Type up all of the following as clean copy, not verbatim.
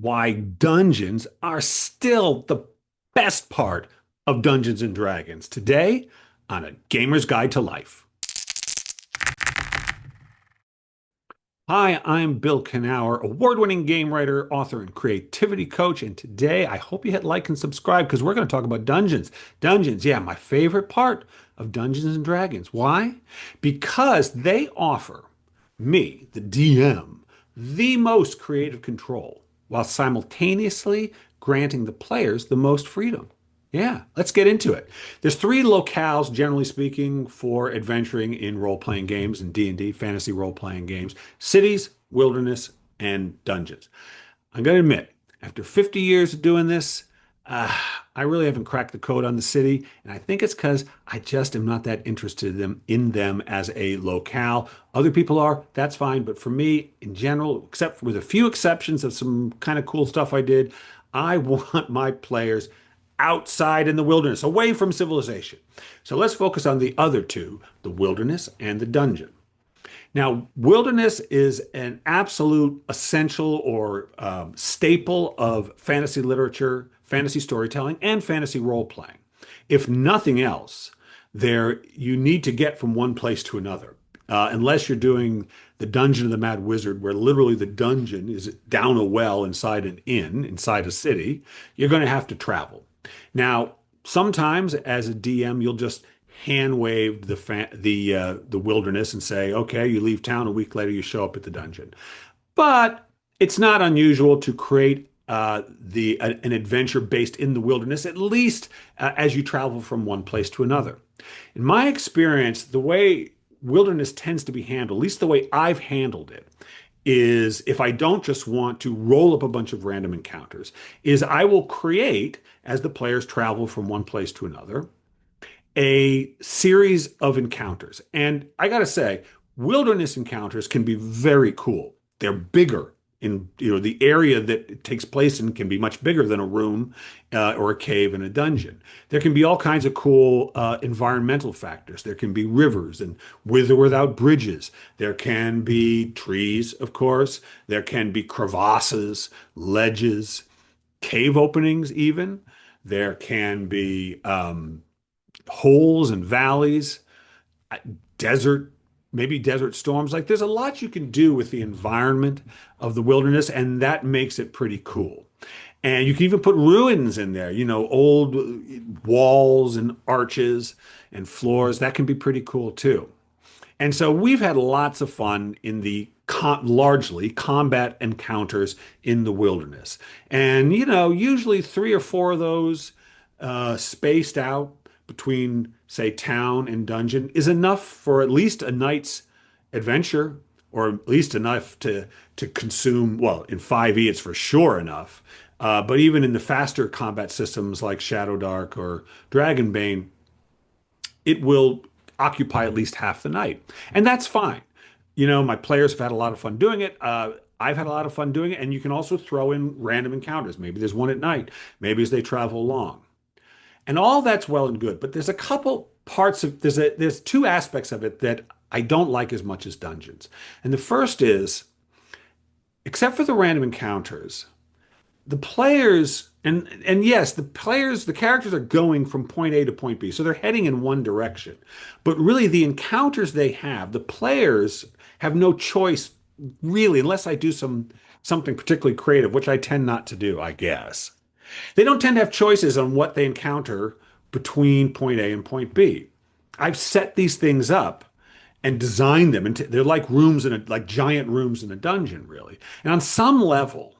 why dungeons are still the best part of Dungeons and Dragons today on A Gamer's Guide to Life. Hi, I'm Bill Kenower, award-winning game writer, author, and creativity coach. And today I hope you hit like and subscribe because we're going to talk about dungeons. Dungeons, yeah, my favorite part of Dungeons and Dragons. Why? Because they offer me, the DM, the most creative control while simultaneously granting the players the most freedom. Yeah, let's get into it. There's three locales, generally speaking, for adventuring in role-playing games and D&D, fantasy role-playing games: cities, wilderness, and dungeons. I'm going to admit, after 50 years of doing this, uh, I really haven't cracked the code on the city, and I think it's because I just am not that interested in them as a locale. Other people are, that's fine, but for me, in general, except with a few exceptions of some kind of cool stuff I did, I want my players outside in the wilderness, away from civilization. So let's focus on the other two, the wilderness and the dungeon. Now, wilderness is an absolute essential or staple of fantasy literature, fantasy storytelling, and fantasy role playing. If nothing else, there you need to get from one place to another. Unless you're doing the Dungeon of the Mad Wizard, where literally the dungeon is down a well inside an inn, inside a city, you're going to have to travel. Now, sometimes as a DM, you'll just hand wave the wilderness and say, okay, you leave town a week later, you show up at the dungeon. But it's not unusual to create an adventure based in the wilderness, at least as you travel from one place to another. In my experience, the way wilderness tends to be handled, at least the way I've handled it, is if I don't just want to roll up a bunch of random encounters, is I will create, as the players travel from one place to another, a series of encounters. And I got to say, wilderness encounters can be very cool. They're bigger in, the area that it takes place in can be much bigger than a room or a cave in a dungeon. There can be all kinds of cool environmental factors. There can be rivers and with or without bridges. There can be trees, of course. There can be crevasses, ledges, cave openings even. There can be holes and valleys, desert, maybe desert storms. Like there's a lot you can do with the environment of the wilderness, and that makes it pretty cool. And you can even put ruins in there, old walls and arches and floors. That can be pretty cool too. And so we've had lots of fun in the largely combat encounters in the wilderness. And, usually three or four of those spaced out between, say, town and dungeon is enough for at least a night's adventure, or at least enough to consume. Well, in 5e, it's for sure enough. But even in the faster combat systems like Shadow Dark or Dragonbane, it will occupy at least half the night. And that's fine. My players have had a lot of fun doing it. I've had a lot of fun doing it. And you can also throw in random encounters. Maybe there's one at night, maybe as they travel along. And all that's well and good. But there's a couple parts of there's two aspects of it that I don't like as much as dungeons. And the first is, except for the random encounters, the players and yes, the characters are going from point A to point B. So they're heading in one direction. But really the encounters they have, the players have no choice really, unless I do something particularly creative, which I tend not to do, I guess. They don't tend to have choices on what they encounter between point A and point B. I've set these things up and designed them, and they're like like giant rooms in a dungeon, really. And on some level,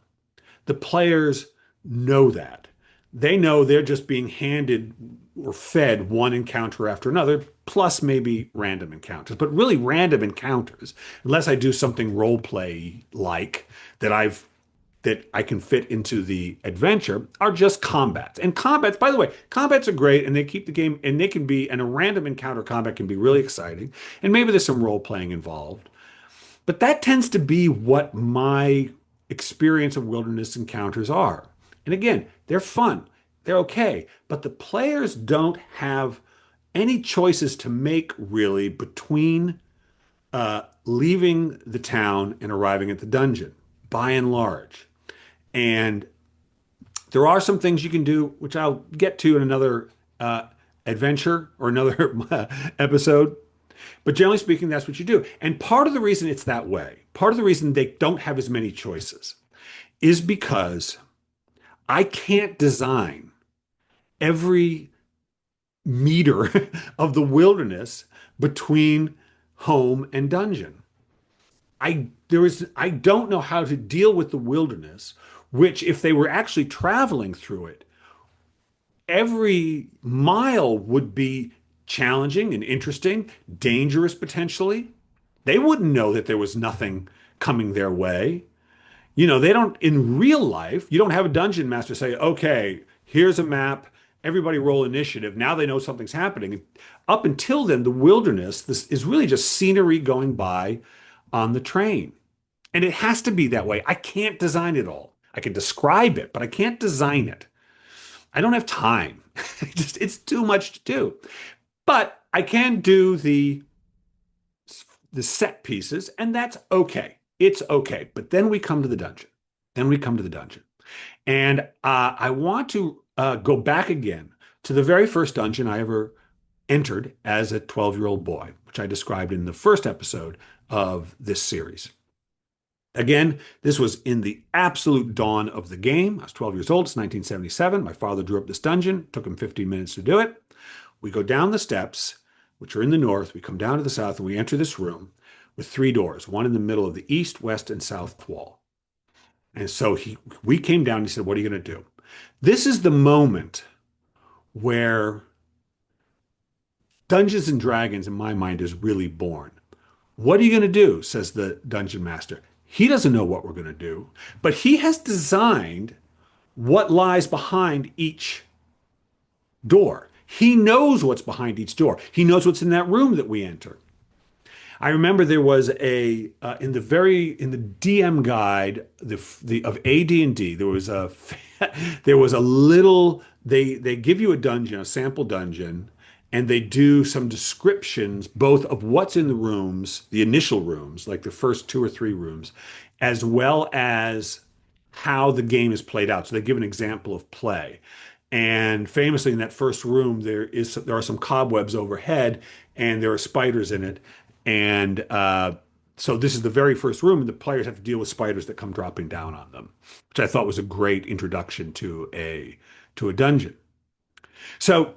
the players know that. They know they're just being handed or fed one encounter after another, plus maybe random encounters. But really, random encounters, unless I do something role play like that I can fit into the adventure, are just combats. And combats, by the way, combats are great and they keep the game, and and a random encounter combat can be really exciting. And maybe there's some role playing involved. But that tends to be what my experience of wilderness encounters are. And again, they're fun, they're okay, but the players don't have any choices to make really between leaving the town and arriving at the dungeon, by and large. And there are some things you can do, which I'll get to in another uh, adventure or another episode. But generally speaking, that's what you do. And part of the reason it's that way, part of the reason they don't have as many choices is because I can't design every meter of the wilderness between home and dungeon. I don't know how to deal with the wilderness, which if they were actually traveling through it, every mile would be challenging and interesting, dangerous potentially. They wouldn't know that there was nothing coming their way. They don't, in real life, you don't have a dungeon master say, okay, here's a map, everybody roll initiative. Now they know something's happening. Up until then, the wilderness, this is really just scenery going by on the train. And it has to be that way. I can't design it all. I can describe it, but I can't design it. I don't have time. It's too much to do. But I can do the set pieces, and that's okay. It's okay. But then we come to the dungeon. Then we come to the dungeon. And I want to go back again to the very first dungeon I ever entered as a 12-year-old boy, which I described in the first episode of this series. Again, this was in the absolute dawn of the game. I was 12 years old. It's 1977. My father drew up this dungeon. It took him 15 minutes to do it. We go down the steps, which are in the north. We come down to the south, and we enter this room with three doors, one in the middle of the east, west, and south wall. And so we came down and he said, "What are you going to do?" This is the moment where Dungeons and Dragons, in my mind, is really born. "What are you going to do?" says the dungeon master. He doesn't know what we're going to do, but he has designed what lies behind each door. He knows what's behind each door. He knows what's in that room that we enter. I remember there was a in the DM guide the of AD&D there was a there was a little they give you a dungeon, a sample dungeon, and they do some descriptions both of what's in the rooms, the initial rooms, like the first two or three rooms, as well as how the game is played out. So they give an example of play. And famously, in that first room, there are some cobwebs overhead, and there are spiders in it. And so this is the very first room, and the players have to deal with spiders that come dropping down on them, which I thought was a great introduction to a dungeon. So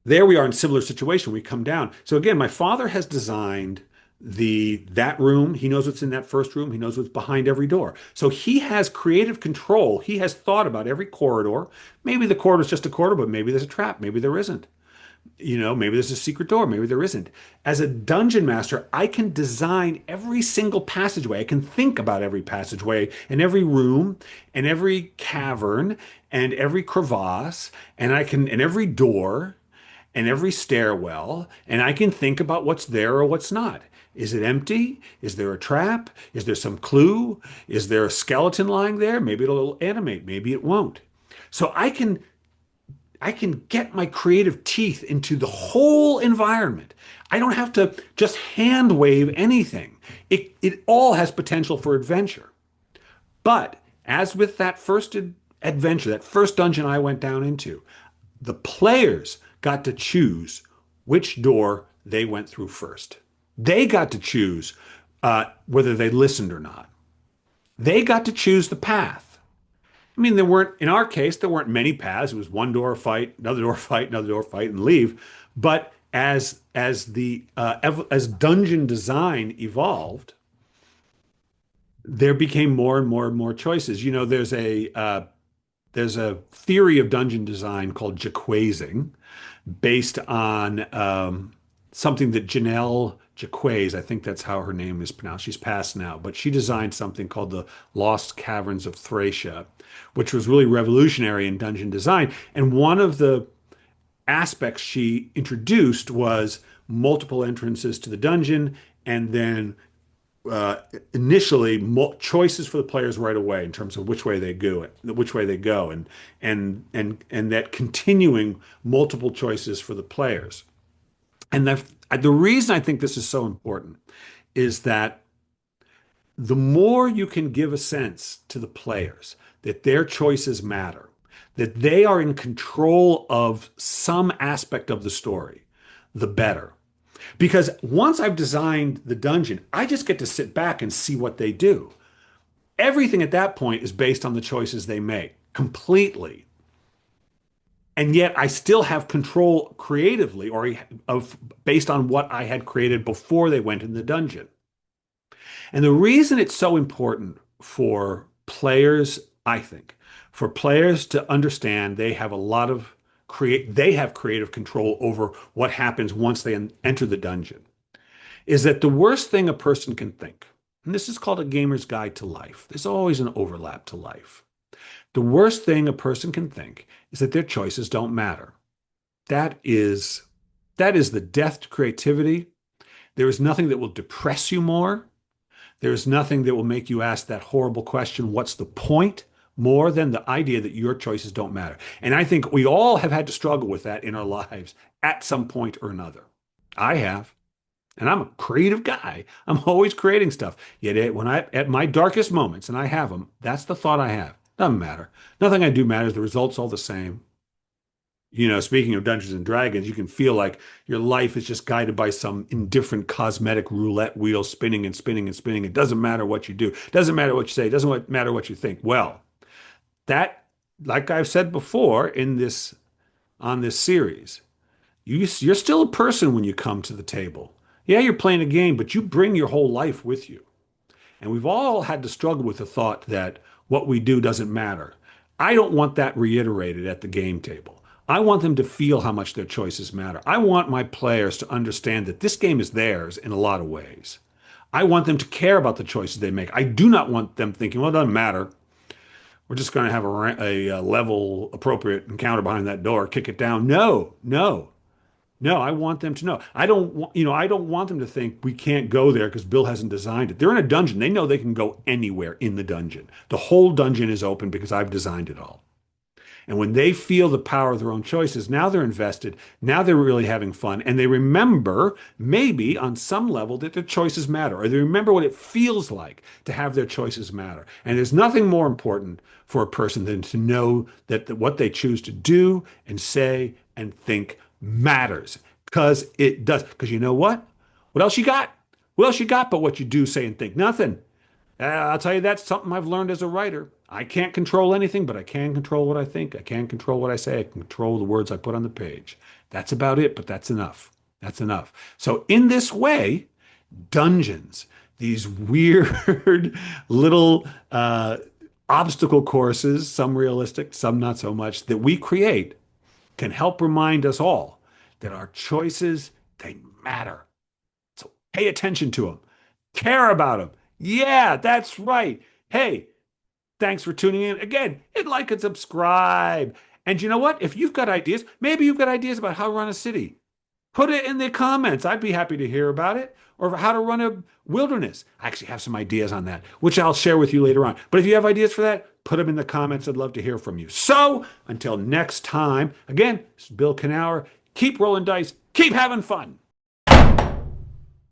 there we are in a similar situation. We come down. So again, my father has designed that room. He knows what's in that first room. He knows what's behind every door. So he has creative control. He has thought about every corridor. Maybe the corridor is just a corridor, but maybe there's a trap. Maybe there isn't. Maybe there's a secret door. Maybe there isn't. As a dungeon master, I can design every single passageway. I can think about every passageway and every room and every cavern and every crevasse and every door and every stairwell, and I can think about what's there or what's not. Is it empty? Is there a trap? Is there some clue? Is there a skeleton lying there? Maybe it'll animate, maybe it won't. So I can get my creative teeth into the whole environment. I don't have to just hand wave anything. It all has potential for adventure. But as with that first adventure, that first dungeon I went down into, the players got to choose which door they went through first. They got to choose whether they listened or not. They got to choose the path. I mean, in our case, there weren't many paths. It was one door fight, another door fight, another door fight, and leave. But as dungeon design evolved, there became more and more and more choices. There's a theory of dungeon design called jaquazing, based on something that Janelle Jaquays, I think that's how her name is pronounced. She's passed now, but she designed something called the Lost Caverns of Thracia, which was really revolutionary in dungeon design. And one of the aspects she introduced was multiple entrances to the dungeon, and then uh, initially choices for the players right away in terms of which way they go, and that continuing multiple choices for the players. And the reason I think this is so important is that the more you can give a sense to the players that their choices matter, that they are in control of some aspect of the story, the better. Because once I've designed the dungeon, I just get to sit back and see what they do. Everything at that point is based on the choices they make completely. And yet I still have control creatively or of based on what I had created before they went in the dungeon. And the reason it's so important for players, I think, for players to understand they have a lot of they have creative control over what happens once they enter the dungeon, is that the worst thing a person can think, and this is called a gamer's guide to life. There's always an overlap to life. The worst thing a person can think is that their choices don't matter. That is that is the death to creativity. There is nothing that will depress you more. There is nothing that will make you ask that horrible question, what's the point? More than the idea that your choices don't matter. And I think we all have had to struggle with that in our lives at some point or another. I have. And I'm a creative guy. I'm always creating stuff. Yet when I at my darkest moments, and I have them, that's the thought I have. Doesn't matter. Nothing I do matters. The result's all the same. Speaking of Dungeons and Dragons, you can feel like your life is just guided by some indifferent cosmetic roulette wheel spinning and spinning and spinning. It doesn't matter what you do. It doesn't matter what you say. It doesn't matter what you think. Well, that, like I've said before in this on this series, you're still a person when you come to the table. Yeah, you're playing a game, but you bring your whole life with you. And we've all had to struggle with the thought that what we do doesn't matter. I don't want that reiterated at the game table. I want them to feel how much their choices matter. I want my players to understand that this game is theirs in a lot of ways. I want them to care about the choices they make. I do not want them thinking, well, it doesn't matter. We're just going to have a level appropriate encounter behind that door, kick it down. No, no. No, I want them to know. I don't want them to think we can't go there because Bill hasn't designed it. They're in a dungeon. They know they can go anywhere in the dungeon. The whole dungeon is open because I've designed it all. And when they feel the power of their own choices, now they're invested. Now they're really having fun. And they remember, maybe on some level, that their choices matter. Or they remember what it feels like to have their choices matter. And there's nothing more important for a person than to know that what they choose to do and say and think matters. Because it does. Because you know what? What else you got? What else you got but what you do, say, and think? Nothing. I'll tell you, that's something I've learned as a writer. I can't control anything, but I can control what I think. I can control what I say. I can control the words I put on the page. That's about it, but that's enough. That's enough. So in this way, dungeons, these weird little obstacle courses, some realistic, some not so much, that we create can help remind us all that our choices, they matter. So pay attention to them. Care about them. Yeah, that's right. Hey, thanks for tuning in. Again, hit like and subscribe. And you know what? If you've got ideas, maybe you've got ideas about how to run a city. Put it in the comments. I'd be happy to hear about it. Or how to run a wilderness. I actually have some ideas on that, which I'll share with you later on. But if you have ideas for that, put them in the comments. I'd love to hear from you. So until next time, again, this is Bill Knauer. Keep rolling dice. Keep having fun.